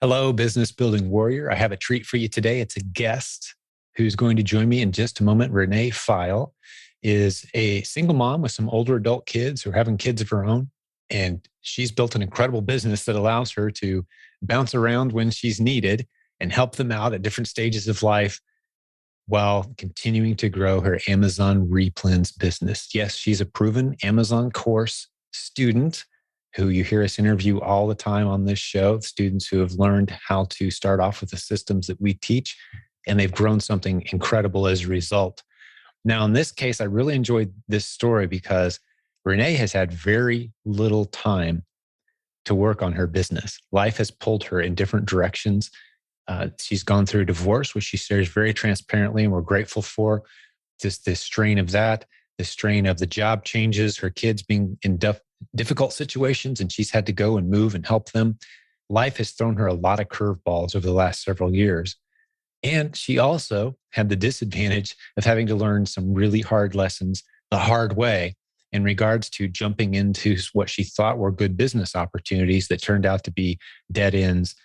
Hello, business building warrior. I have a treat for you today. It's a guest who's going to join me in just a moment. Renee Pfeil is a single mom with some older adult kids who are having kids of her own. And she's built an incredible business that allows her to bounce around when she's needed and help them out at different stages of life while continuing to grow her Amazon replans business. Yes, she's a proven Amazon course student who you hear us interview all the time on this show, students who have learned how to start off with the systems that we teach, and they've grown something incredible as a result. Now, in this case, I really enjoyed this story because Renee has had very little time to work on her business. Life has pulled her in different directions. She's gone through a divorce, which she shares very transparently, and we're grateful for. Just this strain of that, the strain of the job changes, her kids being in difficult situations, and she's had to go and move and help them. Life has thrown her a lot of curveballs over the last several years. And she also had the disadvantage of having to learn some really hard lessons the hard way in regards to jumping into what she thought were good business opportunities that turned out to be dead ends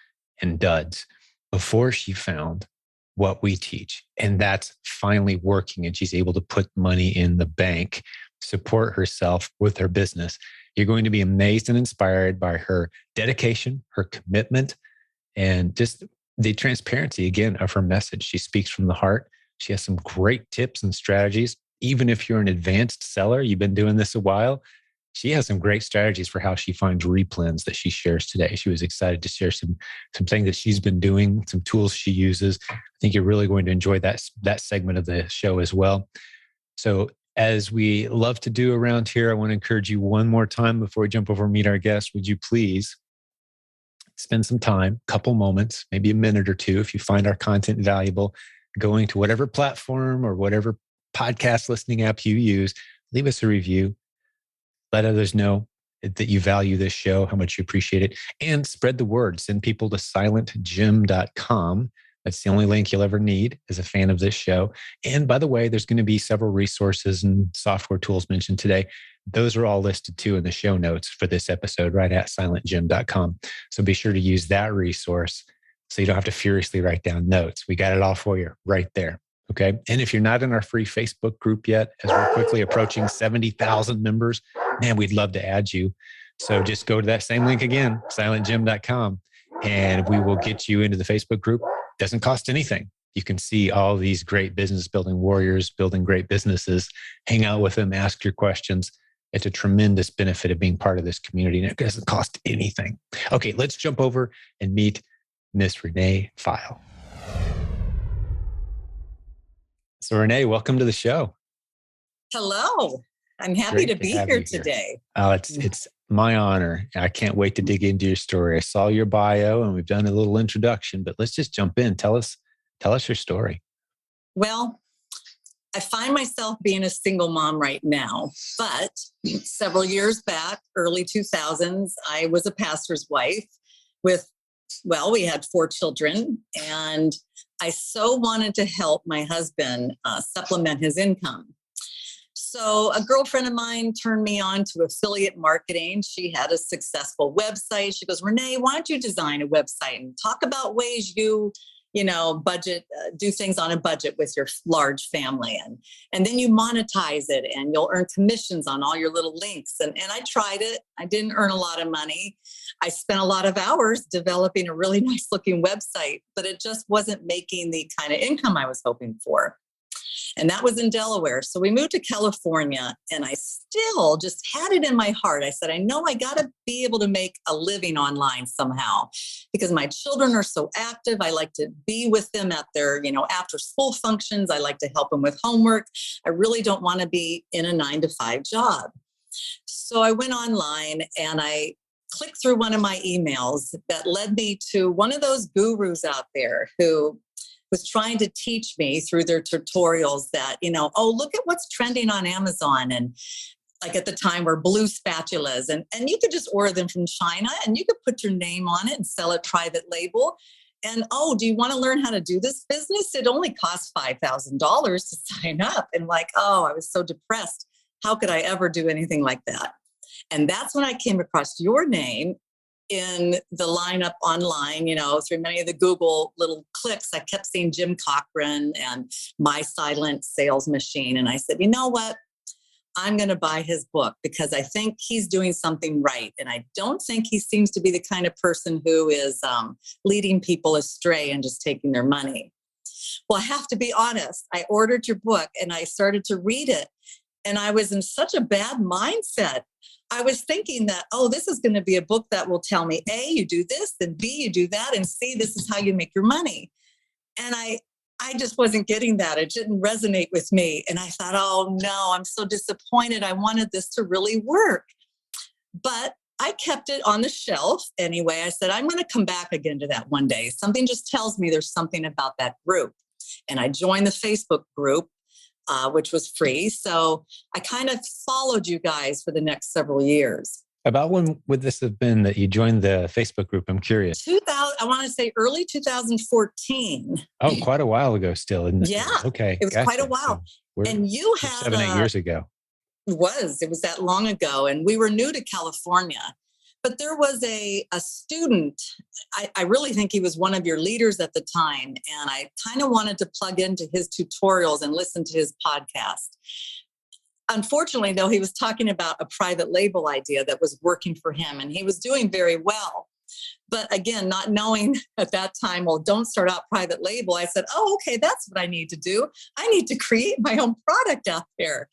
and duds before she found what we teach. And that's finally working. And she's able to put money in the bank, support herself with her business. You're going to be amazed and inspired by her dedication, her commitment, and just the transparency, again, of her message. She speaks from the heart. She has some great tips and strategies. Even if you're an advanced seller, you've been doing this a while, she has some great strategies for how she finds replans that she shares today. She was excited to share some things that she's been doing, some tools she uses. I think you're really going to enjoy that segment of the show as well. So as we love to do around here, I want to encourage you one more time before we jump over and meet our guest. Would you please spend some time, a couple moments, maybe a minute or two, if you find our content valuable, going to whatever platform or whatever podcast listening app you use, leave us a review. Let others know that you value this show, how much you appreciate it, and spread the word. Send people to silentgym.com. That's the only link you'll ever need as a fan of this show. And by the way, there's going to be several resources and software tools mentioned today. Those are all listed too in the show notes for this episode right at silentgym.com. So be sure to use that resource so you don't have to furiously write down notes. We got it all for you right there. Okay. And if you're not in our free Facebook group yet, as we're quickly approaching 70,000 members, man, we'd love to add you. So just go to that same link again, silentgym.com, and we will get you into the Facebook group. Doesn't cost anything. You can see all these great business building warriors building great businesses, hang out with them, ask your questions. It's a tremendous benefit of being part of this community, and it doesn't cost anything. Okay, let's jump over and meet Miss Renee Pfeil. So Renee, welcome to the show. Hello. I'm happy to be here today. Oh, it's my honor. I can't wait to dig into your story. I saw your bio and we've done a little introduction, but let's just jump in. Tell us your story. Well, I find myself being a single mom right now, but several years back, early 2000s, I was a pastor's wife we had 4 children, and I so wanted to help my husband supplement his income. So a girlfriend of mine turned me on to affiliate marketing. She had a successful website. She goes, Renee, why don't you design a website and talk about ways you budget, do things on a budget with your large family. And then you monetize it and you'll earn commissions on all your little links. And I tried it. I didn't earn a lot of money. I spent a lot of hours developing a really nice looking website, but it just wasn't making the kind of income I was hoping for. And that was in Delaware. So we moved to California, and I still just had it in my heart. I said, I know I got to be able to make a living online somehow because my children are so active. I like to be with them at their, after school functions. I like to help them with homework. I really don't want to be in a 9-to-5 job. So I went online and I clicked through one of my emails that led me to one of those gurus out there who was trying to teach me through their tutorials that, look at what's trending on Amazon. And like at the time were blue spatulas, and you could just order them from China and you could put your name on it and sell it private label. And, do you want to learn how to do this business? It only costs $5,000 to sign up. And I was so depressed. How could I ever do anything like that? And that's when I came across your name. in the lineup online, through many of the Google little clicks, I kept seeing Jim Cockrum and My Silent Sales Machine. And I said, you know what? I'm going to buy his book because I think he's doing something right. And I don't think he seems to be the kind of person who is leading people astray and just taking their money. Well, I have to be honest. I ordered your book and I started to read it. And I was in such a bad mindset. I was thinking that, this is going to be a book that will tell me, A, you do this, then B, you do that, and C, this is how you make your money. And I just wasn't getting that. It didn't resonate with me. And I thought, oh no, I'm so disappointed. I wanted this to really work. But I kept it on the shelf anyway. I said, I'm going to come back again to that one day. Something just tells me there's something about that group. And I joined the Facebook group, which was free. So I kind of followed you guys for the next several years. About when would this have been that you joined the Facebook group? I'm curious. I want to say early 2014. Oh, quite a while ago still, isn't it? Yeah. Okay. It was quite a while. So and you had 7-8 years ago. It was that long ago. And we were new to California. But there was a student, I really think he was one of your leaders at the time. And I kind of wanted to plug into his tutorials and listen to his podcast. Unfortunately, though, he was talking about a private label idea that was working for him, and he was doing very well. But again, not knowing at that time, well, don't start out private label. I said, okay, that's what I need to do. I need to create my own product out there.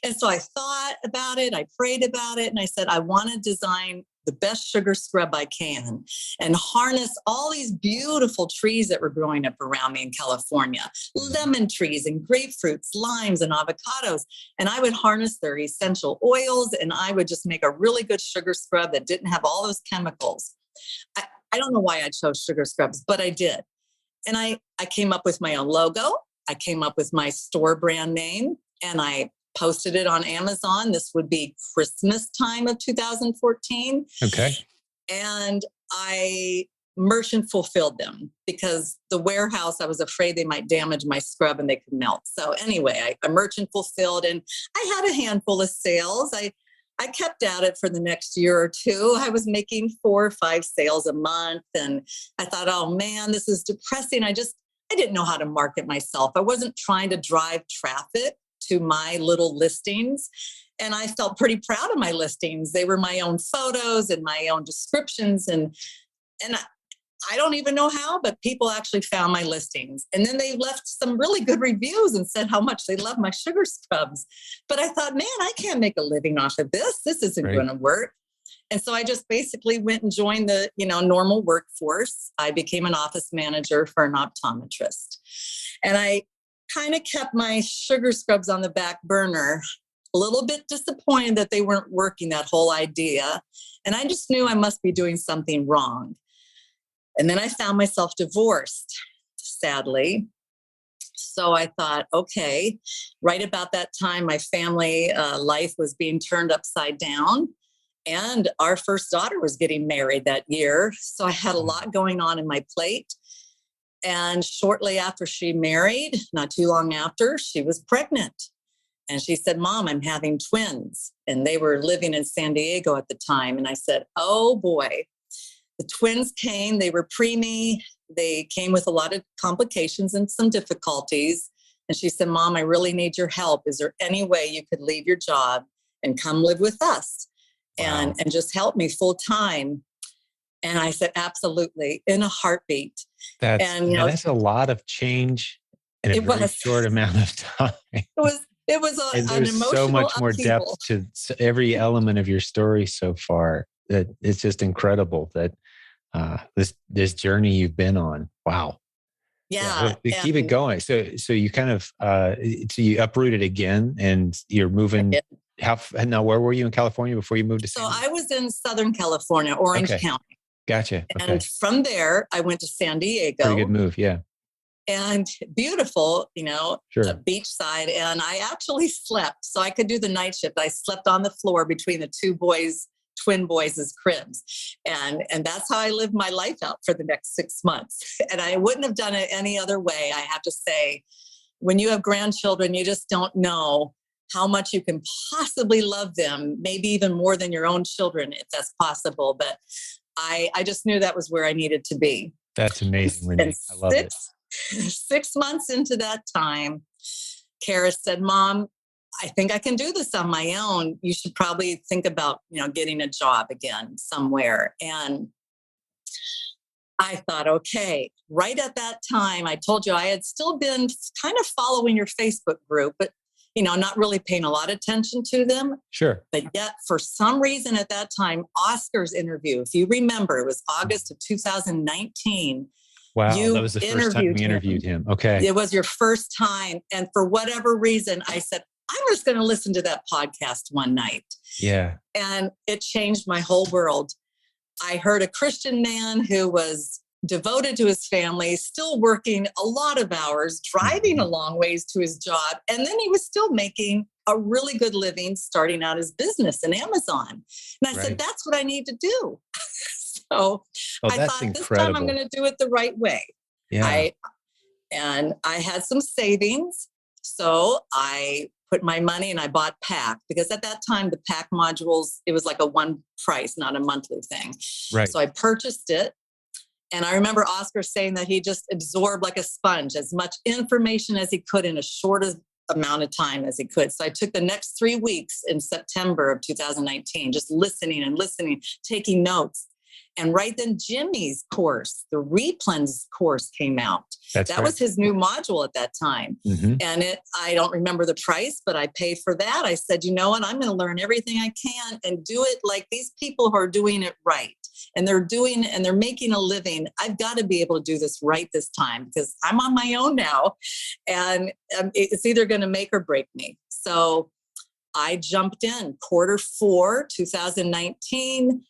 And so I thought about it. I prayed about it. And I said, I want to design the best sugar scrub I can and harness all these beautiful trees that were growing up around me in California, lemon trees and grapefruits, limes and avocados. And I would harness their essential oils, and I would just make a really good sugar scrub that didn't have all those chemicals. I don't know why I chose sugar scrubs, but I did. And I came up with my own logo. I came up with my store brand name, and I posted it on Amazon. This would be Christmas time of 2014. Okay. And I merchant fulfilled them because the warehouse, I was afraid they might damage my scrub and they could melt. So anyway, I merchant fulfilled, and I had a handful of sales. I kept at it for the next year or two. I was making 4 or 5 sales a month. And I thought, oh man, this is depressing. I didn't know how to market myself. I wasn't trying to drive traffic to my little listings. And I felt pretty proud of my listings. They were my own photos and my own descriptions. And I don't even know how, but people actually found my listings. And then they left some really good reviews and said how much they love my sugar scrubs. But I thought, man, I can't make a living off of this. This isn't going to work. And so I just basically went and joined the, normal workforce. I became an office manager for an optometrist. And I kind of kept my sugar scrubs on the back burner, a little bit disappointed that they weren't working, that whole idea. And I just knew I must be doing something wrong. And then I found myself divorced, sadly. So I thought, okay, right about that time, my family life was being turned upside down. And our first daughter was getting married that year. So I had a lot going on in my plate. And shortly after she married, not too long after, she was pregnant. And she said, Mom, I'm having twins. And they were living in San Diego at the time. And I said, oh boy. The twins came, they were preemie. They came with a lot of complications and some difficulties. And she said, Mom, I really need your help. Is there any way you could leave your job and come live with us and just help me full time? And I said, absolutely, in a heartbeat. That's a lot of change in a very short amount of time. It was an emotional so much more upheaval. depth to every element of your story so far that it's just incredible that this journey you've been on. Wow. Yeah. Keep it going. So you kind of so you uprooted again and you're moving. Now where were you in California before you moved to San Diego? So I was in Southern California, Orange County. Gotcha. Okay. And from there I went to San Diego. Pretty good move, yeah. And beautiful, Sure. beachside. And I actually slept. So I could do the night shift. I slept on the floor between the twin boys' cribs. And that's how I lived my life out for the next 6 months. And I wouldn't have done it any other way. I have to say, when you have grandchildren, you just don't know how much you can possibly love them, maybe even more than your own children, if that's possible. But I just knew that was where I needed to be. That's amazing, Renee. And I love it. 6 months into that time, Kara said, Mom, I think I can do this on my own. You should probably think about, getting a job again somewhere. And I thought, okay, right at that time, I told you I had still been kind of following your Facebook group, but, not really paying a lot of attention to them. Sure. But yet, for some reason at that time, Oscar's interview, if you remember, it was August of 2019. Wow, that was the first time we interviewed him. Okay. It was your first time. And for whatever reason, I said, I'm just going to listen to that podcast one night. Yeah. And it changed my whole world. I heard a Christian man who was devoted to his family, still working a lot of hours, driving a long ways to his job. And then he was still making a really good living, starting out his business in Amazon. And I said, that's what I need to do. So I thought incredible. This time I'm going to do it the right way. Yeah. I had some savings. So I put my money and I bought PAC, because at that time, the PAC modules, it was like a one price, not a monthly thing. Right. So I purchased it. And I remember Oscar saying that he just absorbed like a sponge as much information as he could in a short amount of time as he could. So I took the next 3 weeks in September of 2019, just listening and listening, taking notes. And right then, Jimmy's course, the replans course, came out. That was his new module at that time. Mm-hmm. And I don't remember the price, but I paid for that. I said, you know what? I'm going to learn everything I can and do it like these people who are doing it right. And they're making a living. I've got to be able to do this right this time, because I'm on my own now. And it's either going to make or break me. So I jumped in Q4, 2019.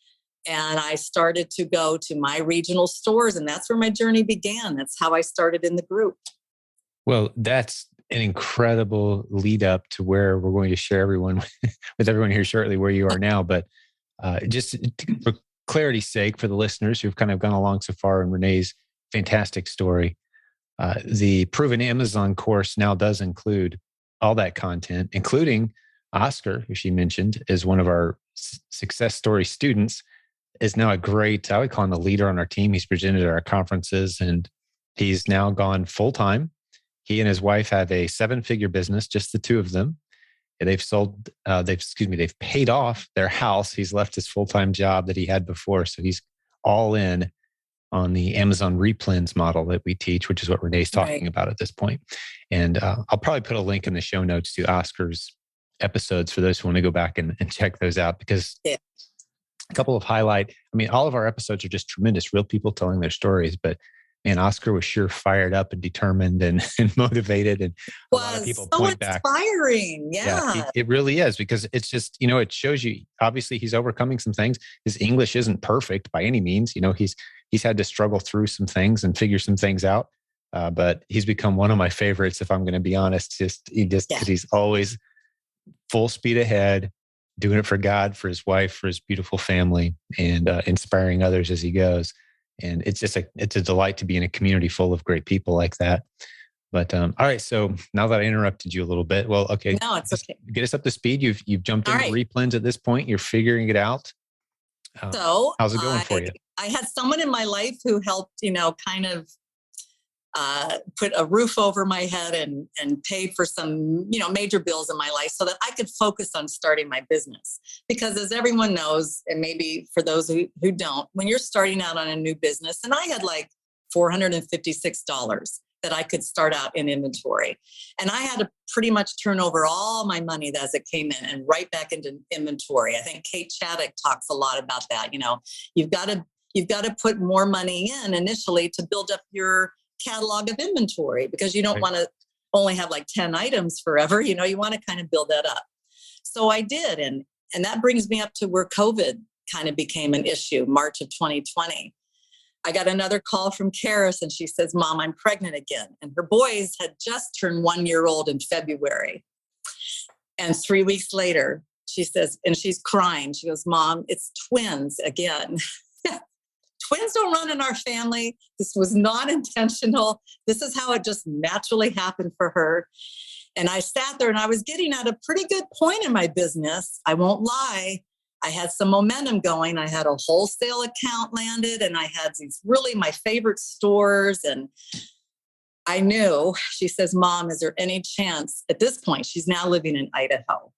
And I started to go to my regional stores, and that's where my journey began. That's how I started in the group. Well, that's an incredible lead up to where we're going to share with everyone here shortly where you are now. But just for clarity's sake, for the listeners who've kind of gone along so far in Renee's fantastic story, the Proven Amazon course now does include all that content, including Oscar, who she mentioned is one of our success story students, is now I would call him the leader on our team. He's presented at our conferences, and he's now gone full-time. He and his wife have a 7-figure business, just the two of them. And they've paid off their house. He's left his full-time job that he had before. So he's all in on the Amazon replans model that we teach, which is what Renee's talking about at this point. And I'll probably put a link in the show notes to Oscar's episodes for those who want to go back and check those out, because a couple of all of our episodes are just tremendous, real people telling their stories. But man, Oscar was sure fired up and determined and motivated. And a lot of people point back. Inspiring. Yeah. It really is, because it's just, it shows you, obviously he's overcoming some things. His English isn't perfect by any means. He's had to struggle through some things and figure some things out. But he's become one of my favorites, if I'm going to be honest, because he's always full speed ahead, doing it for God, for his wife, for his beautiful family, and inspiring others as he goes. And it's a delight to be in a community full of great people like that. But all right, so now that I interrupted you a little bit, well, okay, no, it's okay. Get us up to speed. You've jumped into replans at this point. You're figuring it out. So how's it going for you? I had someone in my life who helped, kind of put a roof over my head and paid for some, major bills in my life so that I could focus on starting my business. Because as everyone knows, and maybe for those who don't, when you're starting out on a new business, and I had like $456 that I could start out in inventory. And I had to pretty much turn over all my money as it came in and right back into inventory. I think Kate Chaddock talks a lot about that. You've got to put more money in initially to build up your catalog of inventory, because you don't want to only have like 10 items forever. You want to kind of build that up. So I did. And that brings me up to where COVID kind of became an issue, March of 2020. I got another call from Karis, and she says, Mom, I'm pregnant again. And her boys had just turned 1 year old in February. And 3 weeks later, she says, and she's crying. She goes, Mom, it's twins again. Twins don't run in our family. This was not intentional. This is how it just naturally happened for her. And I sat there and I was getting at a pretty good point in my business. I won't lie. I had some momentum going. I had a wholesale account landed, and I had these really my favorite stores. And I knew, she says, Mom, is there any chance at this point? She's now living in Idaho.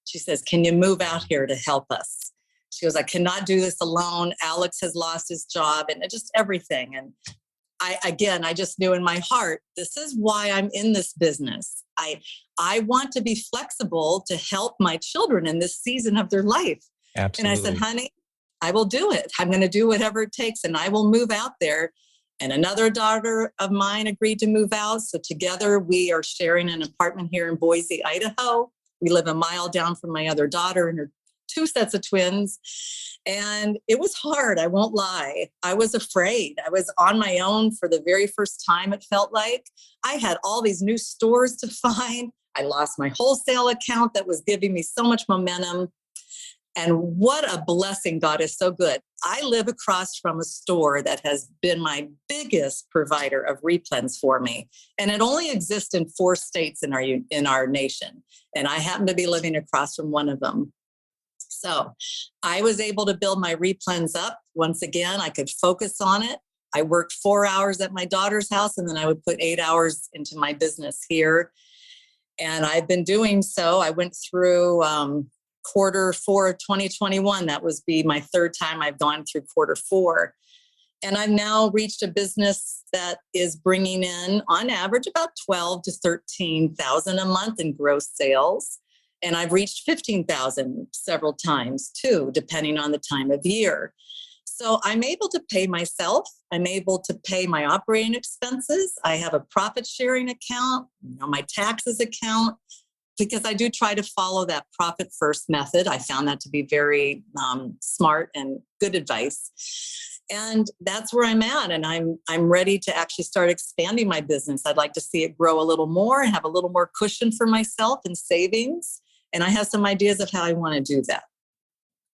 She says, can you move out here to help us? She goes, I cannot do this alone. Alex has lost his job and just everything. And I just knew in my heart, this is why I'm in this business. I want to be flexible to help my children in this season of their life. Absolutely. And I said, honey, I will do it. I'm going to do whatever it takes, and I will move out there. And another daughter of mine agreed to move out. So together we are sharing an apartment here in Boise, Idaho. We live a mile down from my other daughter and her 2 sets of twins. And it was hard. I won't lie. I was afraid. I was on my own for the very first time. It felt like I had all these new stores to find. I lost my wholesale account that was giving me so much momentum. And what a blessing. God is so good. I live across from a store that has been my biggest provider of replans for me. And it only exists in 4 states in our nation. And I happen to be living across from one of them. So I was able to build my replans up. Once again, I could focus on it. I worked 4 hours at my daughter's house, and then I would put 8 hours into my business here. And I've been doing so. I went through Q4 of 2021. That was my 3rd time I've gone through Q4. And I've now reached a business that is bringing in, on average, about 12 to 13,000 a month in gross sales. And I've reached 15,000 several times too, depending on the time of year. So I'm able to pay myself. I'm able to pay my operating expenses. I have a profit sharing account, my taxes account, because I do try to follow that profit first method. I found that to be very smart and good advice. And that's where I'm at. And I'm ready to actually start expanding my business. I'd like to see it grow a little more and have a little more cushion for myself and savings. And I have some ideas of how I want to do that.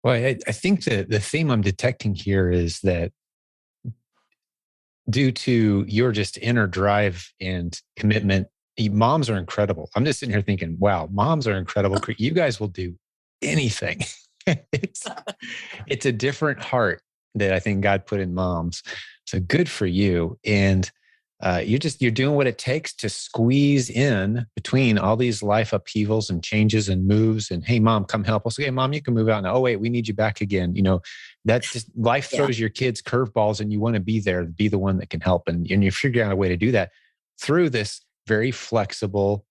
Well, I think that the theme I'm detecting here is that due to your just inner drive and commitment, moms are incredible. I'm just sitting here thinking, wow, moms are incredible. You guys will do anything. It's a different heart that I think God put in moms. So good for you. And you're doing what it takes to squeeze in between all these life upheavals and changes and moves. And hey, Mom, come help us. Okay, Mom, you can move out now. Oh, wait, we need you back again. That just life throws your kids curveballs, and you want to be there, be the one that can help. And you figure out a way to do that through this very flexible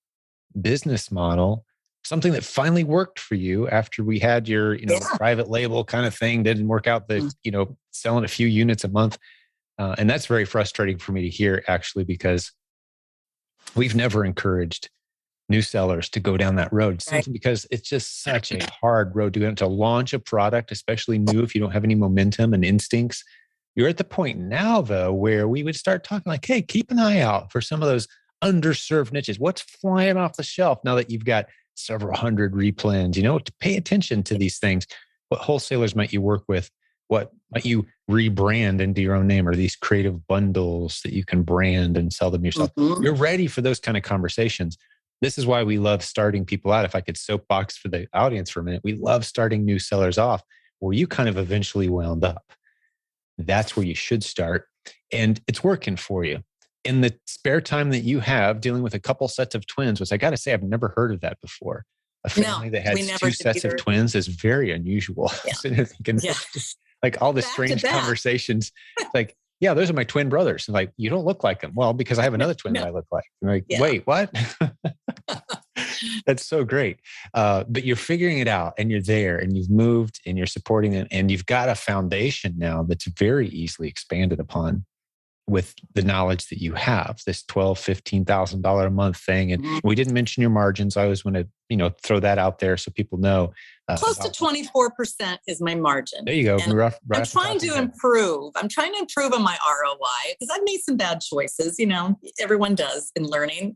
business model, something that finally worked for you after we had your, private label kind of thing didn't work out, selling a few units a month. And that's very frustrating for me to hear, actually, because we've never encouraged new sellers to go down that road, simply because it's just such a hard road to launch a product, especially new, if you don't have any momentum and instincts. You're at the point now, though, where we would start talking like, hey, keep an eye out for some of those underserved niches. What's flying off the shelf now that you've got several hundred replans? To pay attention to these things. What wholesalers might you work with? What might you rebrand into your own name, or these creative bundles that you can brand and sell them yourself? Mm-hmm. You're ready for those kind of conversations. This is why we love starting people out. If I could soapbox for the audience for a minute, we love starting new sellers off where you kind of eventually wound up. That's where you should start. And it's working for you. In the spare time that you have dealing with a couple sets of twins, which I got to say, I've never heard of that before. A family that has 2 sets of twins is very unusual. Yeah. Sitting there thinking, like all the strange conversations, like, yeah, those are my twin brothers. And like, you don't look like them. Well, because I have another twin that I look like. I'm like, wait, what? That's so great. But you're figuring it out, and you're there, and you've moved, and you're supporting them, and you've got a foundation now that's very easily expanded upon with the knowledge that you have, this $12,000, $15,000 a month thing. And we didn't mention your margins. I always want to, throw that out there so people know. Close to 24% is my margin. There you go. I'm trying to improve. I'm trying to improve on my ROI because I've made some bad choices. Everyone does in learning.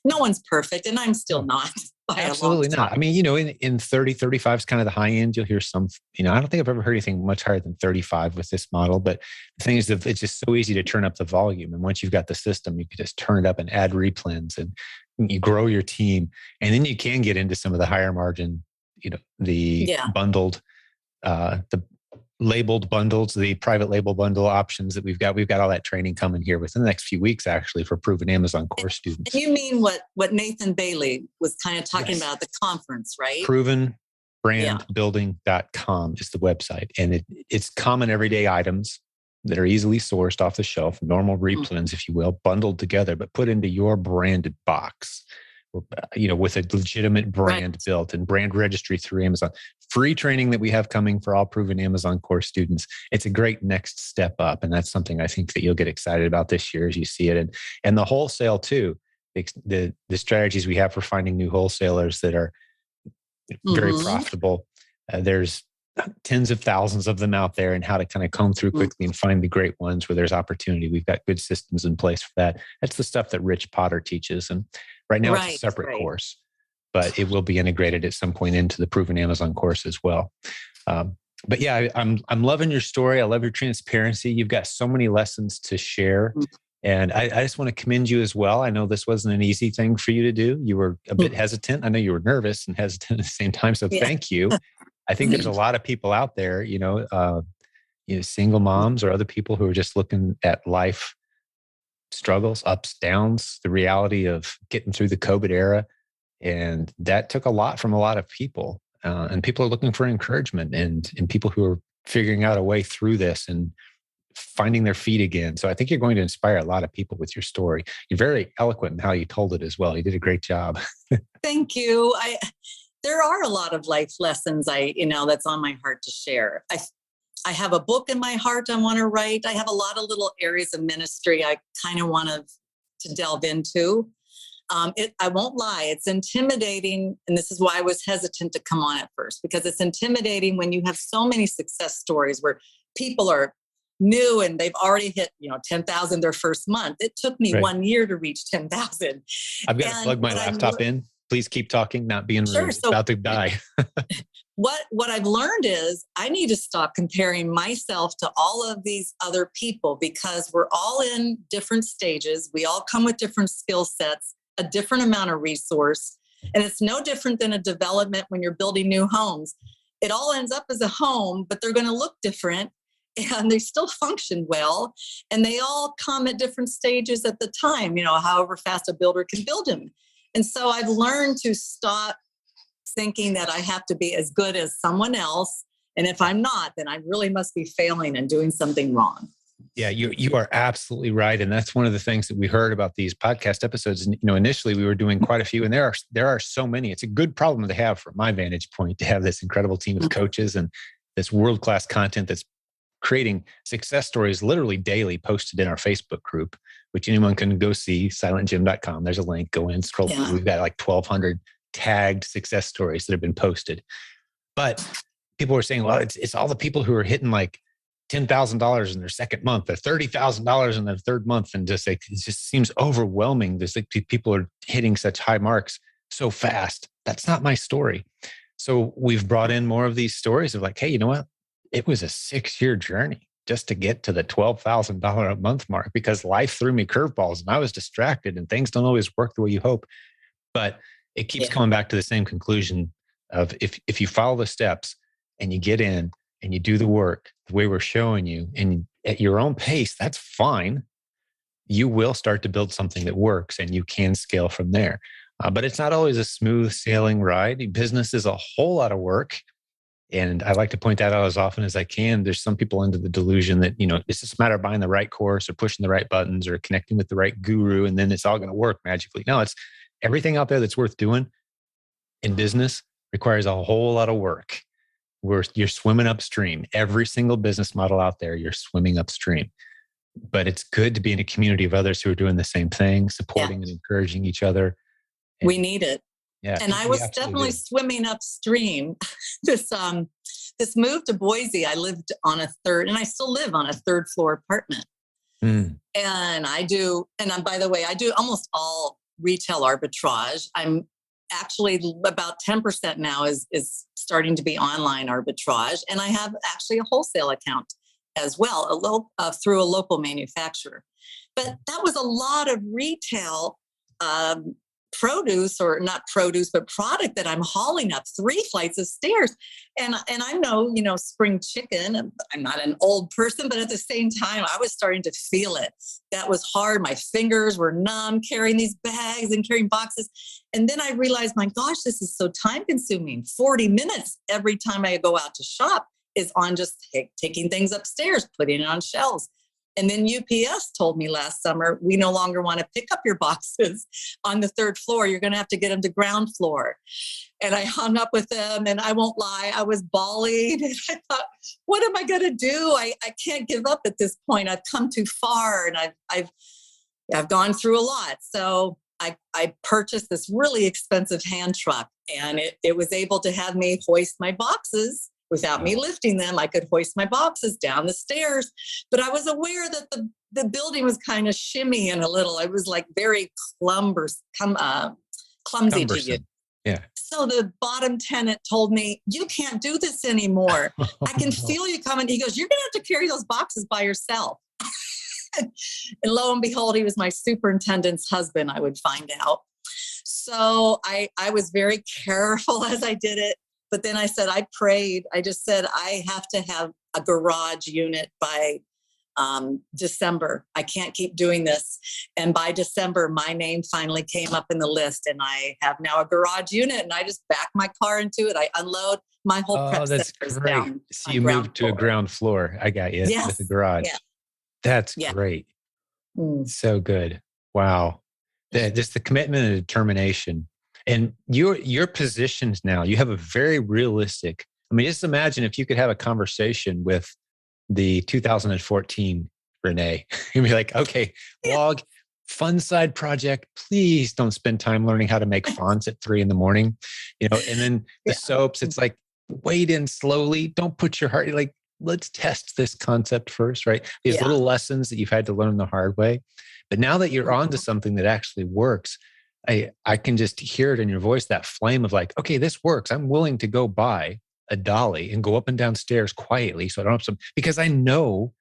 No one's perfect, and I'm still not. Absolutely not. I mean, in 30, 35 is kind of the high end. You'll hear some, I don't think I've ever heard anything much higher than 35 with this model. But the thing is that it's just so easy to turn up the volume. And once you've got the system, you can just turn it up and add replans, and you grow your team. And then you can get into some of the higher margin, the bundled the labeled bundles, the private label bundle options that we've got. We've got all that training coming here within the next few weeks, actually, for proven Amazon course students. You mean what Nathan Bailey was kind of talking Yes. about at the conference, right? Provenbrandbuilding.com is the website. And it's common everyday items that are easily sourced off the shelf, normal replans, if you will, bundled together, but put into your branded box, with a legitimate brand built and brand registry through Amazon. Free training that we have coming for all proven Amazon course students. It's a great next step up. And that's something I think that you'll get excited about this year as you see it. And the wholesale too, the strategies we have for finding new wholesalers that are very profitable. There's tens of thousands of them out there, and how to kind of comb through quickly and find the great ones where there's opportunity. We've got good systems in place for that. That's the stuff that Rich Potter teaches. And right now it's a separate course, but it will be integrated at some point into the Proven Amazon course as well. But yeah, I'm loving your story. I love your transparency. You've got so many lessons to share. And I just want to commend you as well. I know this wasn't an easy thing for you to do. You were a bit hesitant. I know you were nervous and hesitant at the same time. So thank you. I think there's a lot of people out there, single moms or other people who are just looking at life struggles, ups, downs, the reality of getting through the COVID era. And that took a lot from a lot of people. And people are looking for encouragement and people who are figuring out a way through this and finding their feet again. So I think you're going to inspire a lot of people with your story. You're very eloquent in how you told it as well. You did a great job. Thank you. There are a lot of life lessons that's on my heart to share. I have a book in my heart I want to write. I have a lot of little areas of ministry I kind of want to delve into. I won't lie, it's intimidating. And this is why I was hesitant to come on at first, because it's intimidating when you have so many success stories where people are new and they've already hit 10,000 their first month. It took me 1 year to reach 10,000. I've got to plug my laptop in. Please keep talking, not being rude. It's about to die. What I've learned is I need to stop comparing myself to all of these other people, because we're all in different stages. We all come with different skill sets, a different amount of resource. And it's no different than a development when you're building new homes. It all ends up as a home, but they're going to look different and they still function well. And they all come at different stages at the time, however fast a builder can build them. And so I've learned to stop thinking that I have to be as good as someone else. And if I'm not, then I really must be failing and doing something wrong. Yeah, you are absolutely right. And that's one of the things that we heard about these podcast episodes. And, initially we were doing quite a few, and there are so many. It's a good problem to have from my vantage point, to have this incredible team of coaches and this world-class content that's creating success stories literally daily posted in our Facebook group, which anyone can go see, silentgym.com. There's a link, go in, scroll through. We've got like 1,200 tagged success stories that have been posted. But people were saying, well, it's all the people who are hitting like $10,000 in their second month or $30,000 in their third month. And just like, it just seems overwhelming. Just like people are hitting such high marks so fast. That's not my story. So we've brought in more of these stories of like, hey, you know what? It was a 6-year journey just to get to the $12,000 a month mark, because life threw me curveballs and I was distracted and things don't always work the way you hope. But it keeps coming back to the same conclusion of if you follow the steps and you get in and you do the work the way we're showing you and at your own pace, that's fine. You will start to build something that works and you can scale from there. But it's not always a smooth sailing ride. Business is a whole lot of work. And I like to point that out as often as I can. There's some people under the delusion that, it's just a matter of buying the right course or pushing the right buttons or connecting with the right guru, and then it's all going to work magically. No, it's everything out there that's worth doing in business requires a whole lot of work. You're swimming upstream. Every single business model out there, you're swimming upstream. But it's good to be in a community of others who are doing the same thing, supporting and encouraging each other. And we need it. Yeah, and I was definitely swimming upstream. This move to Boise, I lived on a third, and I still live on a third floor apartment. And by the way, I do almost all retail arbitrage. I'm actually about 10% now is starting to be online arbitrage. And I have actually a wholesale account as well, through a local manufacturer. But that was a lot of retail produce, or not produce, but product that I'm hauling up 3 flights of stairs. And I'm no, spring chicken. I'm not an old person, but at the same time, I was starting to feel it. That was hard. My fingers were numb carrying these bags and carrying boxes. And then I realized, my gosh, this is so time consuming. 40 minutes every time I go out to shop is on just taking things upstairs, putting it on shelves. And then UPS told me last summer, we no longer want to pick up your boxes on the 3rd floor. You're going to have to get them to ground floor. And I hung up with them, and I won't lie, I was bawling. And I thought, what am I going to do? I can't give up at this point. I've come too far, and I've gone through a lot. So I purchased this really expensive hand truck, and it was able to have me hoist my boxes. Without me lifting them, I could hoist my boxes down the stairs. But I was aware that the building was kind of shimmying a little. It was like very clumsy to use. Yeah. So the bottom tenant told me, you can't do this anymore. I can feel you coming. He goes, you're going to have to carry those boxes by yourself. And lo and behold, he was my superintendent's husband, I would find out. So I was very careful as I did it. But then I said, I prayed. I just said, I have to have a garage unit by December. I can't keep doing this. And by December, my name finally came up in the list, and I have now a garage unit, and I just back my car into it. I unload my whole prep that's center great. down. So you moved to a ground floor. I got you. Yes. With a garage. Yeah. That's great. So good. Wow. Just the commitment and determination. And your positions now, you have a very realistic, just imagine if you could have a conversation with the 2014 Renee. You'd be like, okay, blog, fun side project. Please don't spend time learning how to make fonts at 3 a.m. And then the soaps, it's like, wade in slowly. Don't put your heart, like, let's test this concept first, right? These little lessons that you've had to learn the hard way. But now that you're onto something that actually works, I can just hear it in your voice, that flame of like, okay, this works. I'm willing to go buy a dolly and go up and down stairs quietly so I don't have because I know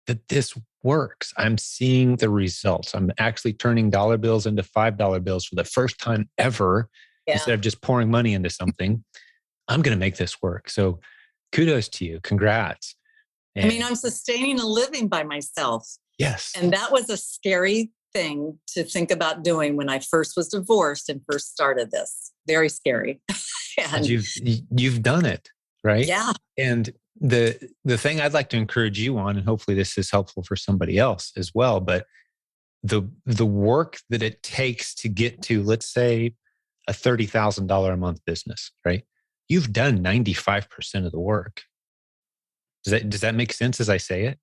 that this works. I'm seeing the results. I'm actually turning dollar bills into $5 bills for the first time ever instead of just pouring money into something. I'm going to make this work. So kudos to you. Congrats. And I'm sustaining a living by myself. Yes. And that was a scary thing to think about doing when I first was divorced and first started this. Very scary. And you've done it, right? Yeah. And the thing I'd like to encourage you on, and hopefully this is helpful for somebody else as well, but the work that it takes to get to, let's say, a $30,000 a month business, right? You've done 95% of the work. Does that make sense as I say it?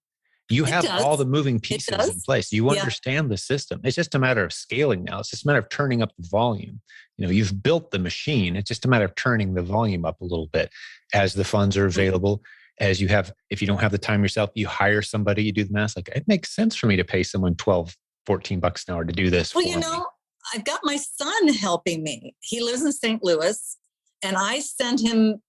You have all the moving pieces in place. You understand the system. It's just a matter of scaling now. It's just a matter of turning up the volume. You've built the machine. It's just a matter of turning the volume up a little bit as the funds are available. As you have, if you don't have the time yourself, you hire somebody, you do the math. Like, it makes sense for me to pay someone $12, $14 an hour to do this. Well, I've got my son helping me. He lives in St. Louis, and I send him,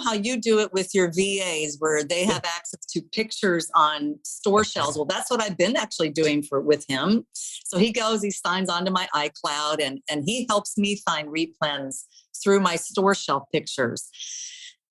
how you do it with your VAs where they have access to pictures on store shelves. Well, that's what I've been actually doing with him. So he signs onto my iCloud, and he helps me find replans through my store shelf pictures.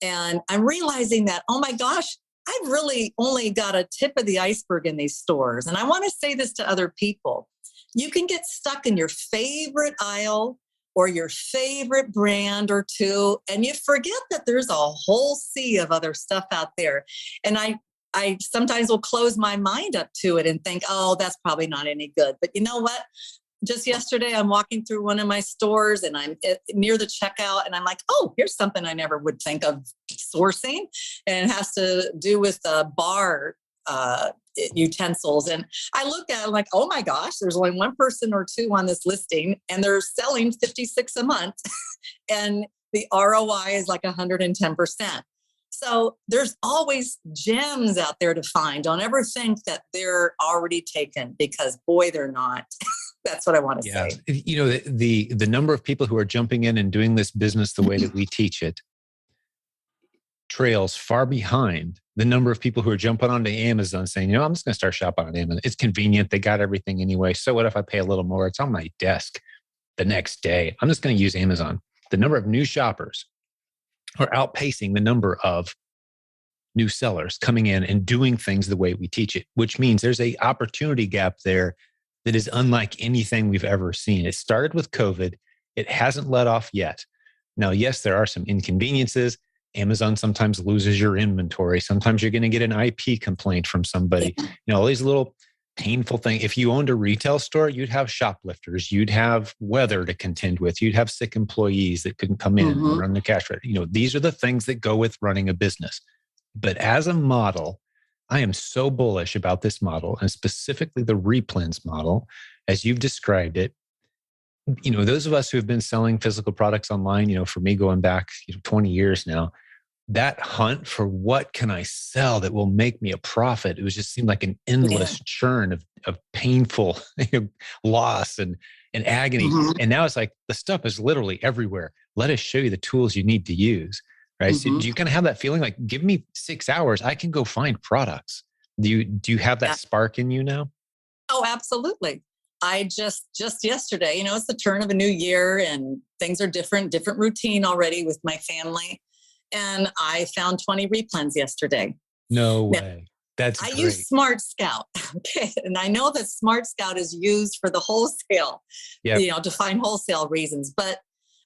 And I'm realizing that, oh my gosh, I've really only got a tip of the iceberg in these stores. And I want to say this to other people. You can get stuck in your favorite aisle or your favorite brand or two, and you forget that there's a whole sea of other stuff out there. And I sometimes will close my mind up to it and think, oh, that's probably not any good. But you know what? Just yesterday, I'm walking through one of my stores, and I'm near the checkout, and I'm like, oh, here's something I never would think of sourcing. And it has to do with bar utensils. And I look at it like, oh my gosh, there's only one person or two on this listing, and they're selling $56 a month. And the ROI is like 110%. So there's always gems out there to find. Don't ever think that they're already taken, because boy, they're not. That's what I want to say. The number of people who are jumping in and doing this business the way that we teach it trails far behind the number of people who are jumping onto Amazon saying, I'm just going to start shopping on Amazon. It's convenient. They got everything anyway. So what if I pay a little more? It's on my desk. the next day, I'm just going to use Amazon. The number of new shoppers are outpacing the number of new sellers coming in and doing things the way we teach it, which means there's a opportunity gap there that is unlike anything we've ever seen. It started with COVID. It hasn't let off yet. Now, yes, there are some inconveniences. Amazon sometimes loses your inventory. Sometimes you're going to get an IP complaint from somebody. Yeah. All these little painful things. If you owned a retail store, you'd have shoplifters. You'd have weather to contend with. You'd have sick employees that couldn't come in and run the cash register. These are the things that go with running a business. But as a model, I am so bullish about this model, and specifically the replans model, as you've described it. Those of us who have been selling physical products online, for me going back 20 years now, that hunt for what can I sell that will make me a profit, it was just seemed like an endless churn of painful loss and agony. And now it's like the stuff is literally everywhere. Let us show you the tools you need to use. Right. So do you kind of have that feeling like, give me 6 hours, I can go find products? Do you have that spark in you now? Oh, absolutely. I just yesterday, it's the turn of a new year and things are different routine already with my family. And I found 20 replans yesterday. No way. That's great. I use Smart Scout. Okay. And I know that Smart Scout is used for the wholesale, to find wholesale reasons, but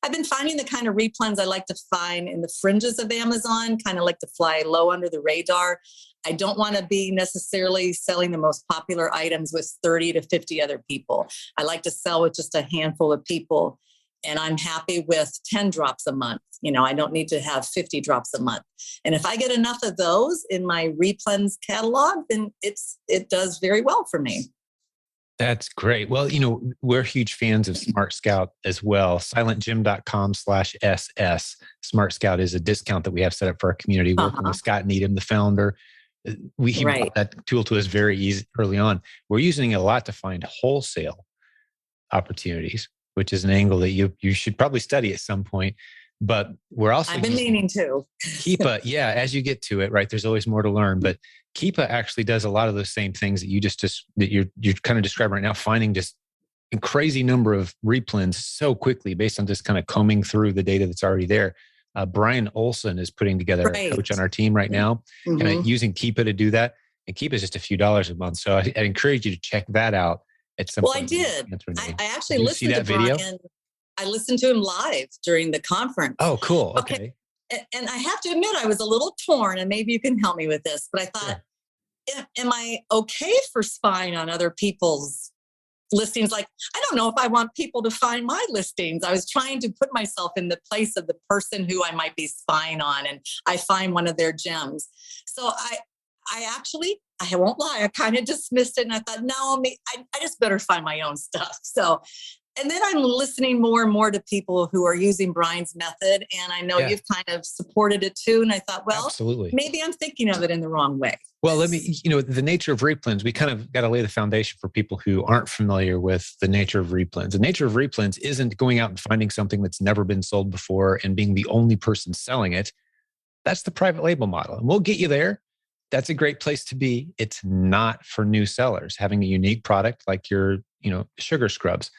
I've been finding the kind of replans I like to find in the fringes of Amazon, kind of like to fly low under the radar. I don't want to be necessarily selling the most popular items with 30 to 50 other people. I like to sell with just a handful of people, and I'm happy with 10 drops a month. I don't need to have 50 drops a month. And if I get enough of those in my replans catalog, then it does very well for me. That's great. Well, we're huge fans of Smart Scout as well. silentjim.com/SS. Smart Scout is a discount that we have set up for our community, working with Scott Needham, the founder. He brought that tool to us very easy early on. We're using it a lot to find wholesale opportunities, which is an angle that you should probably study at some point. But we're also I've been meaning to. Keepa, as you get to it, right? There's always more to learn, but Keepa actually does a lot of those same things that you're kind of describing right now, finding just a crazy number of replans so quickly based on just kind of combing through the data that's already there. Brian Olson is putting together a coach on our team right now, and using Keepa to do that. And Keepa is just a few dollars a month. So I encourage you to check that out at some point. Well, I did. I actually listened to Brian. I listened to him live during the conference. Oh, cool. Okay. And I have to admit, I was a little torn, and maybe you can help me with this, but I thought, am I okay for spying on other people's listings? Like, I don't know if I want people to find my listings. I was trying to put myself in the place of the person who I might be spying on, and I find one of their gems. So I won't lie, I kind of dismissed it, and I thought, no, I just better find my own stuff. So, and then I'm listening more and more to people who are using Brian's method, and I know you've kind of supported it too. And I thought, well, absolutely, maybe I'm thinking of it in the wrong way. Well, let me, the nature of replans, we kind of got to lay the foundation for people who aren't familiar with the nature of replans. The nature of replans isn't going out and finding something that's never been sold before and being the only person selling it. That's the private label model, and we'll get you there. That's a great place to be. It's not for new sellers. Having a unique product like your, sugar scrubs.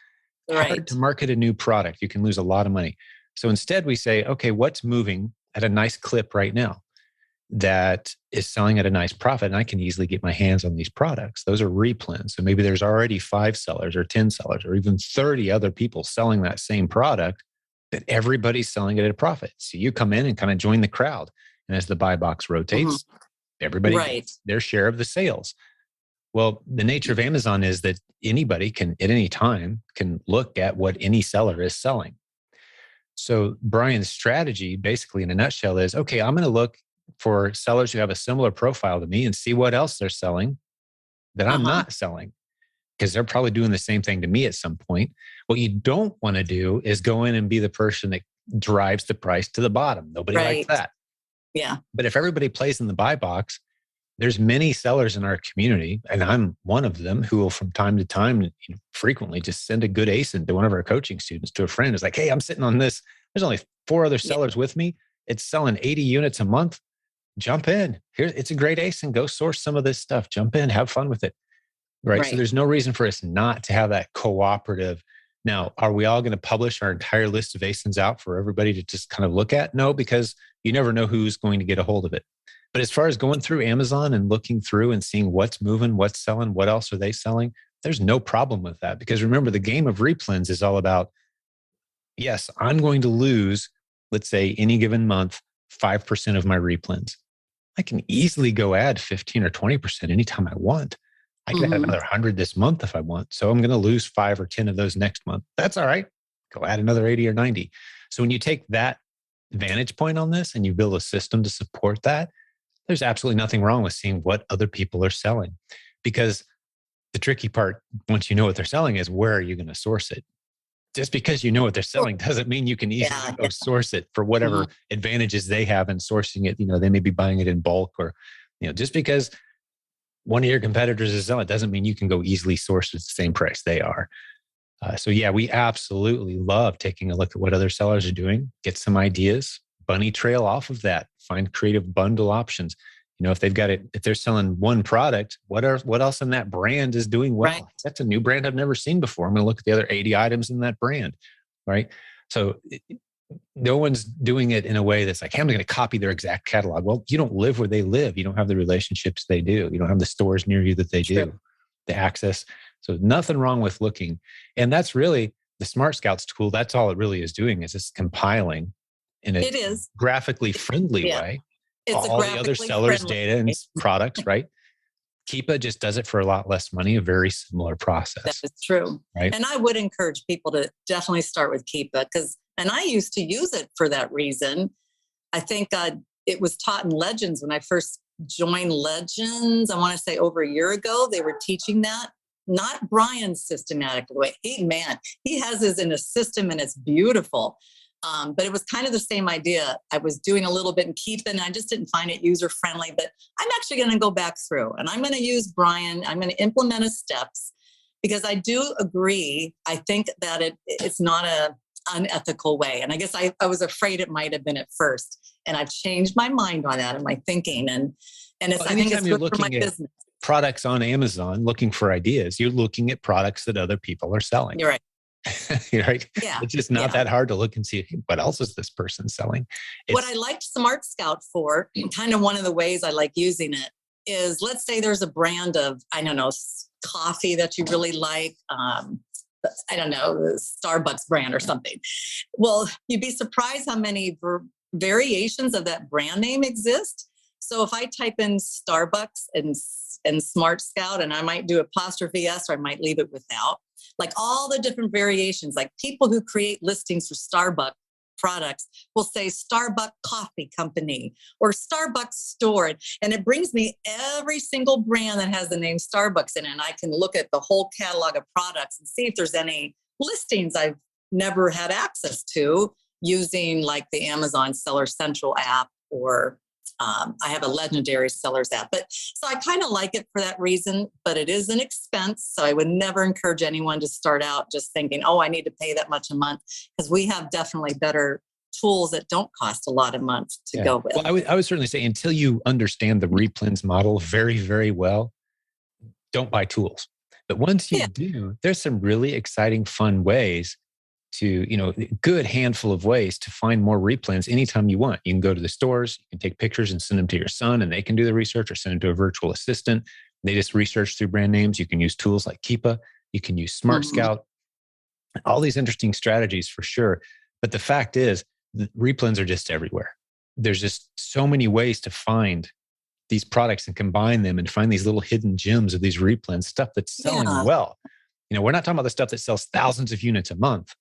Hard to market a new product. You can lose a lot of money. So instead we say, okay, what's moving at a nice clip right now that is selling at a nice profit, and I can easily get my hands on these products? Those are replans. So maybe there's already 5 sellers or 10 sellers or even 30 other people selling that same product, that everybody's selling it at a profit. So you come in and kind of join the crowd. And as the buy box rotates, everybody gets their share of the sales. Well, the nature of Amazon is that anybody can, at any time, can look at what any seller is selling. So Brian's strategy, basically in a nutshell, is, okay, I'm going to look for sellers who have a similar profile to me and see what else they're selling that I'm not selling, because they're probably doing the same thing to me at some point. What you don't want to do is go in and be the person that drives the price to the bottom. Nobody likes that. Yeah. But if everybody plays in the buy box, there's many sellers in our community, and I'm one of them, who will from time to time, frequently just send a good ASIN to one of our coaching students, to a friend. It's like, hey, I'm sitting on this. There's only 4 other sellers with me. It's selling 80 units a month. Jump in. Here, it's a great ASIN. Go source some of this stuff. Jump in, have fun with it. Right. So there's no reason for us not to have that cooperative Now, are we all going to publish our entire list of ASINs out for everybody to just kind of look at? No, because you never know who's going to get a hold of it. But as far as going through Amazon and looking through and seeing what's moving, what's selling, what else are they selling, there's no problem with that. Because remember, the game of replens is all about, yes, I'm going to lose, let's say, any given month, 5% of my replens. I can easily go add 15 or 20% anytime I want. I can add another 100 this month if I want. So I'm going to lose 5 or 10 of those next month. That's all right. Go add another 80 or 90. So when you take that vantage point on this and you build a system to support that, there's absolutely nothing wrong with seeing what other people are selling. Because the tricky part, once you know what they're selling, is where are you going to source it? Just because you know what they're selling doesn't mean you can easily go source it for whatever advantages they have in sourcing it. They may be buying it in bulk, or, just because one of your competitors is selling it doesn't mean you can go easily source it at the same price they are. So yeah, we absolutely love taking a look at what other sellers are doing, get some ideas, bunny trail off of that, find creative bundle options. If they've got it, if they're selling one product, what else in that brand is doing well? Right. That's a new brand I've never seen before. I'm going to look at the other 80 items in that brand, right? So no one's doing it in a way that's like, hey, I'm going to copy their exact catalog. Well, you don't live where they live. You don't have the relationships they do. You don't have the stores near you that they do, the access. So nothing wrong with looking. And that's really the Smart Scouts tool. That's all it really is doing, is it's compiling in a graphically friendly way. It's all the other sellers' data and products, right? Keepa just does it for a lot less money, a very similar process. That is true. Right? And I would encourage people to definitely start with Keepa, and I used to use it for that reason. I think it was taught in Legends when I first joined Legends. I want to say over a year ago, they were teaching that. Not Brian's systematic way. He has his in a system and it's beautiful. But it was kind of the same idea. I was doing a little bit in Keepa and I just didn't find it user-friendly, but I'm actually going to go back through and I'm going to use Brian. I'm going to implement his steps because I do agree. I think that it's not a unethical way. And I guess I was afraid it might have been at first. And I've changed my mind on that in my thinking. And I think it's good for my business. Products on Amazon, looking for ideas, you're looking at products that other people are selling. You're right. Right? Yeah. It's just not that hard to look and see, hey, what else is this person selling? What I liked Smart Scout for, kind of one of the ways I like using it, is let's say there's a brand of, I don't know, coffee that you really like. I don't know, the Starbucks brand or something. Well, you'd be surprised how many variations of that brand name exist. So if I type in Starbucks and Smart Scout, and I might do apostrophe S or I might leave it without, like all the different variations, like people who create listings for Starbucks products will say Starbucks Coffee Company or Starbucks Store. And it brings me every single brand that has the name Starbucks in it. And I can look at the whole catalog of products and see if there's any listings I've never had access to using like the Amazon Seller Central app, or I have a Legendary Sellers app. But so I kind of like it for that reason, but it is an expense. So I would never encourage anyone to start out just thinking, oh, I need to pay that much a month, because we have definitely better tools that don't cost a lot a month to go with. Well, I would certainly say until you understand the replens model very, very well, don't buy tools. But once you do, there's some really exciting, fun ways to, good handful of ways to find more replens anytime you want. You can go to the stores, you can take pictures and send them to your son and they can do the research, or send them to a virtual assistant. They just research through brand names. You can use tools like Keepa. You can use Smart Scout. All these interesting strategies for sure. But the fact is, the replens are just everywhere. There's just so many ways to find these products and combine them and find these little hidden gems of these replens, stuff that's selling well. We're not talking about the stuff that sells thousands of units a month.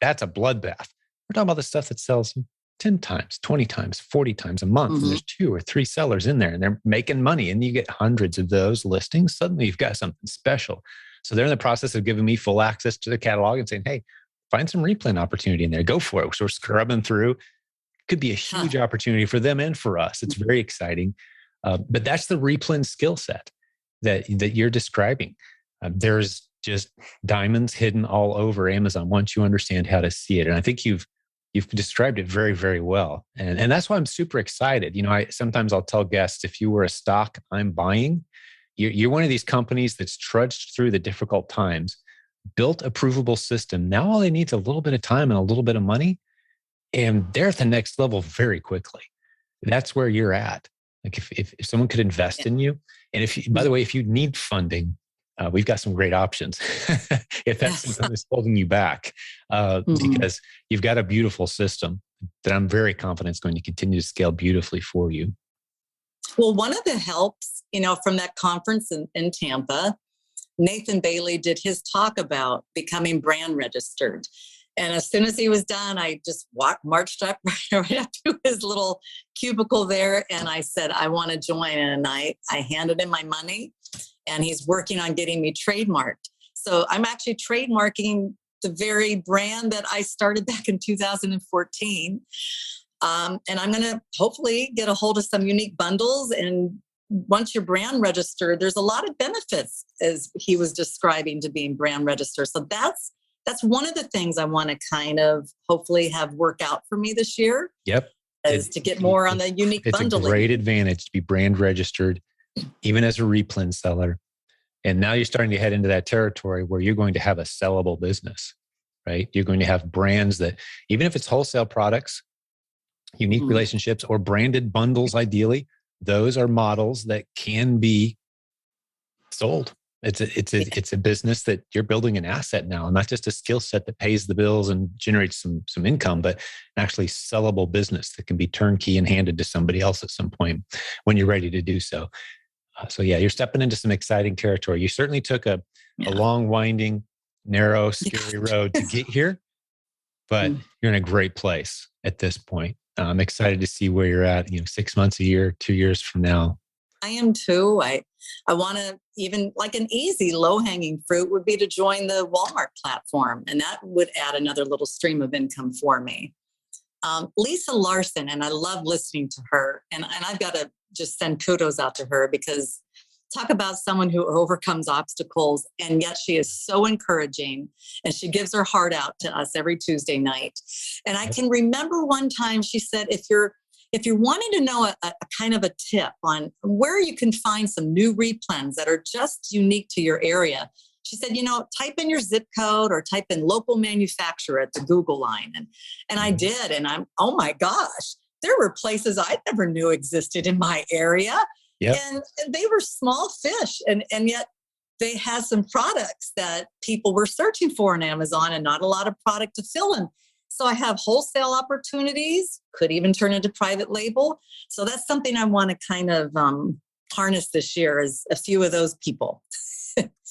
That's a bloodbath. We're talking about the stuff that sells 10 times, 20 times, 40 times a month. And there's 2 or 3 sellers in there and they're making money, and you get hundreds of those listings. Suddenly you've got something special. So they're in the process of giving me full access to the catalog and saying, hey, find some replen opportunity in there. Go for it. So we're scrubbing through. Could be a huge opportunity for them and for us. It's very exciting. But that's the replen skill set that you're describing. There's just diamonds hidden all over Amazon once you understand how to see it. And I think you've described it very, very well. And that's why I'm super excited. Sometimes I'll tell guests, if you were a stock I'm buying, you're one of these companies that's trudged through the difficult times built a provable system. Now all they need is a little bit of time and a little bit of money, and they're at the next level very quickly. That's where you're at. Like if someone could invest in you, and if you, by the way, if you need funding, we've got some great options. If that's something that's holding you back, because you've got a beautiful system that I'm very confident is going to continue to scale beautifully for you. Well, one of the helps, from that conference in Tampa, Nathan Bailey did his talk about becoming brand registered. And as soon as he was done, I just marched up right up to his little cubicle there. And I said, I want to join. And I handed him my money, and he's working on getting me trademarked. So I'm actually trademarking the very brand that I started back in 2014. And I'm going to hopefully get a hold of some unique bundles. And once you're brand registered, there's a lot of benefits, as he was describing, to being brand registered. So that's one of the things I want to kind of hopefully have work out for me this year. Yep. Is to get more on the unique bundling. It's a great advantage to be brand registered, even as a replan seller. And now you're starting to head into that territory where you're going to have a sellable business, right? You're going to have brands that, even if it's wholesale products, unique relationships, or branded bundles, ideally, those are models that can be sold. It's a business that you're building an asset now, not just a skill set that pays the bills and generates some income, but an actually sellable business that can be turnkey and handed to somebody else at some point when you're ready to do so. So yeah, you're stepping into some exciting territory. You certainly took a long, winding, narrow, scary road to get here, but you're in a great place at this point. I'm excited to see where you're at, 6 months, a year, 2 years from now. I am too. I want to, even like an easy low-hanging fruit would be to join the Walmart platform. And that would add another little stream of income for me. Lisa Larson, and I love listening to her. And I've got to just send kudos out to her, because talk about someone who overcomes obstacles, and yet she is so encouraging, and she gives her heart out to us every Tuesday night. And I can remember one time she said, if you're wanting to know a kind of a tip on where you can find some new replans that are just unique to your area, she said, type in your zip code or type in local manufacturer at the Google line. And I did. And oh my gosh, there were places I never knew existed in my area. Yep. And they were small fish. And yet they had some products that people were searching for on Amazon, and not a lot of product to fill in. So I have wholesale opportunities, could even turn into private label. So that's something I want to kind of harness this year, is a few of those people.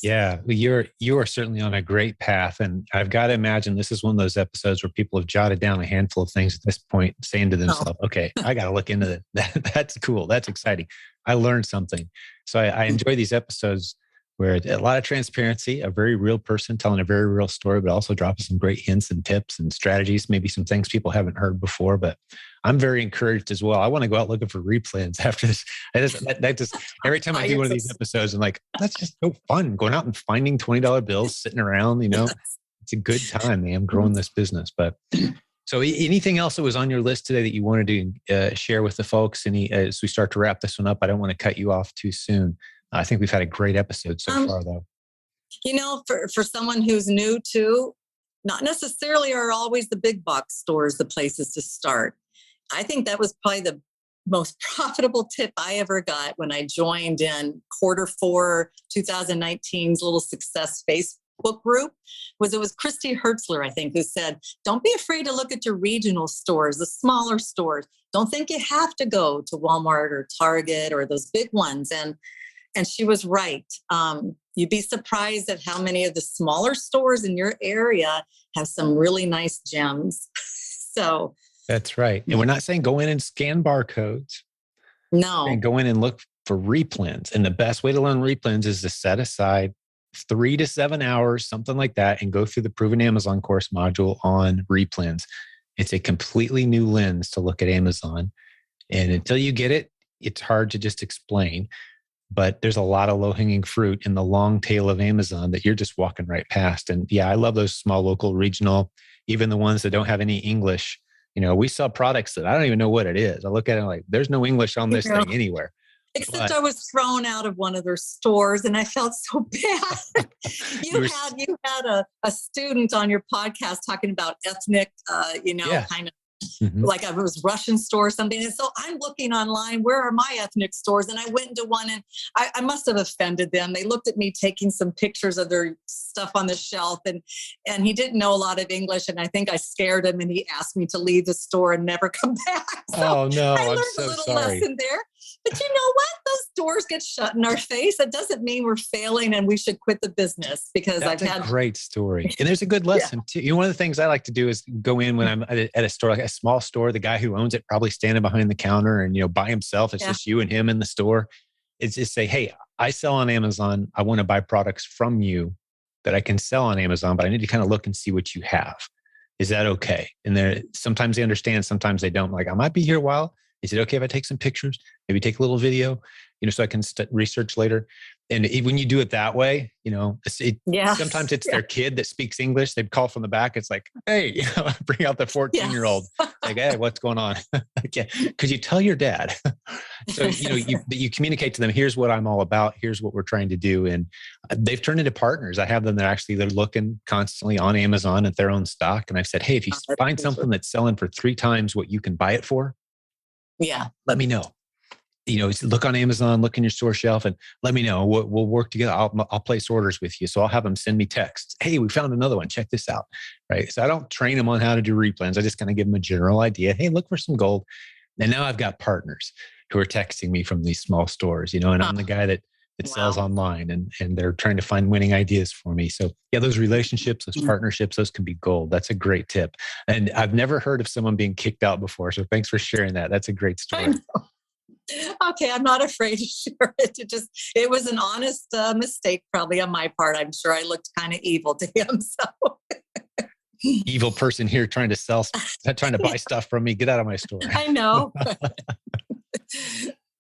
Yeah, you are certainly on a great path. And I've got to imagine this is one of those episodes where people have jotted down a handful of things at this point, saying to themselves, okay, I got to look into that. That's cool. That's exciting. I learned something. So I enjoy these episodes where a lot of transparency, a very real person telling a very real story, but also dropping some great hints and tips and strategies, maybe some things people haven't heard before. But I'm very encouraged as well. I want to go out looking for replans after this. That just every time I do one of these episodes, I'm like, that's just so fun, going out and finding $20 bills sitting around. It's a good time, man. I'm growing this business. But so anything else that was on your list today that you wanted to share with the folks? As we start to wrap this one up, I don't want to cut you off too soon. I think we've had a great episode so far, though. For someone who's new to, not necessarily are always the big box stores the places to start. I think that was probably the most profitable tip I ever got when I joined in Q4 2019's Little Success Facebook group. It was Christy Hertzler, I think, who said, don't be afraid to look at your regional stores, the smaller stores. Don't think you have to go to Walmart or Target or those big ones. And she was right. You'd be surprised at how many of the smaller stores in your area have some really nice gems. So that's right. And we're not saying go in and scan barcodes. No. And go in and look for replans. And the best way to learn replans is to set aside 3 to 7 hours, something like that, and go through the Proven Amazon course module on replans. It's a completely new lens to look at Amazon. And until you get it, it's hard to just explain. But there's a lot of low-hanging fruit in the long tail of Amazon that you're just walking right past. And yeah, I love those small, local, regional, even the ones that don't have any English. We sell products that I don't even know what it is. I look at it like, there's no English on this thing anywhere. Except I was thrown out of one of their stores and I felt so bad. you had a student on your podcast talking about ethnic, kind of like I was Russian store or something. And so I'm looking online, where are my ethnic stores? And I went into one and I must have offended them. They looked at me taking some pictures of their stuff on the shelf and he didn't know a lot of English. And I think I scared him and he asked me to leave the store and never come back. So oh no, I learned I'm so a little sorry. lesson there. But you know what? Those doors get shut in our face. That doesn't mean we're failing and we should quit the business because That's a great story. And there's a good lesson too. You know, one of the things I like to do is go in when I'm at a store, like a small store, the guy who owns it probably standing behind the counter and, by himself. It's just you and him in the store. It's just say, hey, I sell on Amazon. I want to buy products from you that I can sell on Amazon, but I need to kind of look and see what you have. Is that okay? And sometimes they understand, sometimes they don't. Like, I might be here a while. Is it okay if I take some pictures? Maybe take a little video, so I can research later. And when you do it that way, sometimes it's their kid that speaks English. They'd call from the back. It's like, hey, bring out the 14-year-old. Like, hey, what's going on? Could you tell your dad? So, you communicate to them, here's what I'm all about. Here's what we're trying to do. And they've turned into partners. I have them that they're looking constantly on Amazon at their own stock. And I've said, hey, if you find something that's selling for 3 times what you can buy it for, let me know. Look on Amazon, look in your store shelf and let me know. We'll work together. I'll place orders with you. So I'll have them send me texts. Hey, we found another one. Check this out. Right. So I don't train them on how to do replans. I just kind of give them a general idea. Hey, look for some gold. And now I've got partners who are texting me from these small stores, and I'm the guy that sells online and they're trying to find winning ideas for me. So those relationships, those partnerships, those can be gold. That's a great tip. And I've never heard of someone being kicked out before. So thanks for sharing that. That's a great story. Okay, I'm not afraid to share it. It was an honest mistake probably on my part. I'm sure I looked kind of evil to him. So evil person here trying to buy stuff from me. Get out of my store. I know.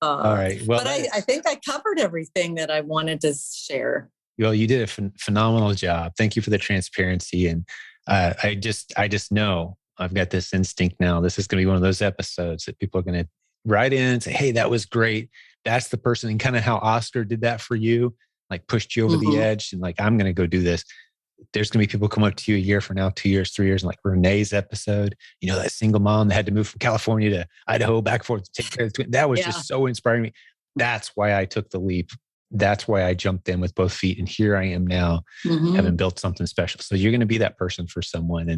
All right. Well, but I think I covered everything that I wanted to share. Well, you did a phenomenal job. Thank you for the transparency. And I just know I've got this instinct now. This is going to be one of those episodes that people are going to write in and say, hey, that was great. That's the person. And kind of how Oscar did that for you, like pushed you over the edge and like, I'm going to go do this. There's going to be people come up to you a year from now, 2 years, 3 years, and like Renee's episode, that single mom that had to move from California to Idaho back and forth to take care of the twin. That was just so inspiring me. That's why I took the leap. That's why I jumped in with both feet. And here I am now, having built something special. So you're going to be that person for someone.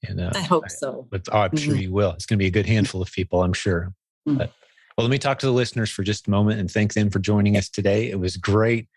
And I hope so. I'm sure you will. It's going to be a good handful of people, I'm sure. But, well, let me talk to the listeners for just a moment and thank them for joining us today. It was great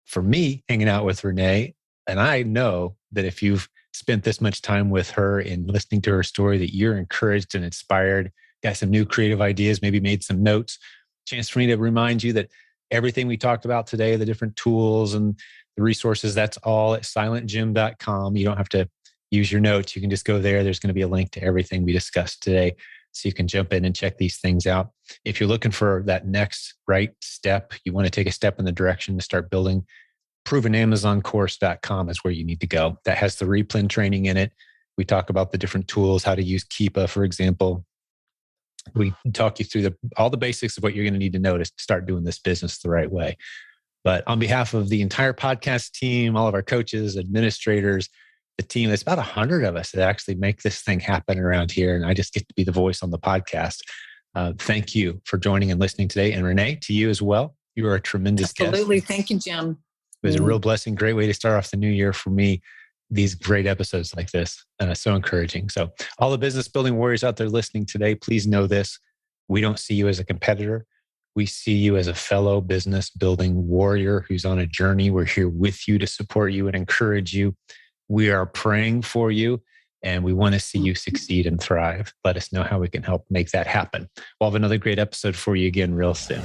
for me hanging out with Renee. And I know that if you've spent this much time with her and listening to her story, that you're encouraged and inspired, got some new creative ideas, maybe made some notes. Chance for me to remind you that everything we talked about today, the different tools and the resources, that's all at silentgym.com. You don't have to use your notes. You can just go there. There's going to be a link to everything we discussed today. So you can jump in and check these things out. If you're looking for that next right step, you want to take a step in the direction to start building, provenamazoncourse.com is where you need to go. That has the replan training in it. We talk about the different tools, how to use Keepa, for example. We talk you through all the basics of what you're going to need to know to start doing this business the right way. But on behalf of the entire podcast team, all of our coaches, administrators, the team, there's about 100 of us that actually make this thing happen around here. And I just get to be the voice on the podcast. Thank you for joining and listening today. And Renee, to you as well. You are a tremendous guest. Absolutely. Thank you, Jim. It was a real blessing. Great way to start off the new year for me. These great episodes like this. So encouraging. So all the business building warriors out there listening today, please know this. We don't see you as a competitor. We see you as a fellow business building warrior who's on a journey. We're here with you to support you and encourage you. We are praying for you and we want to see you succeed and thrive. Let us know how we can help make that happen. We'll have another great episode for you again real soon.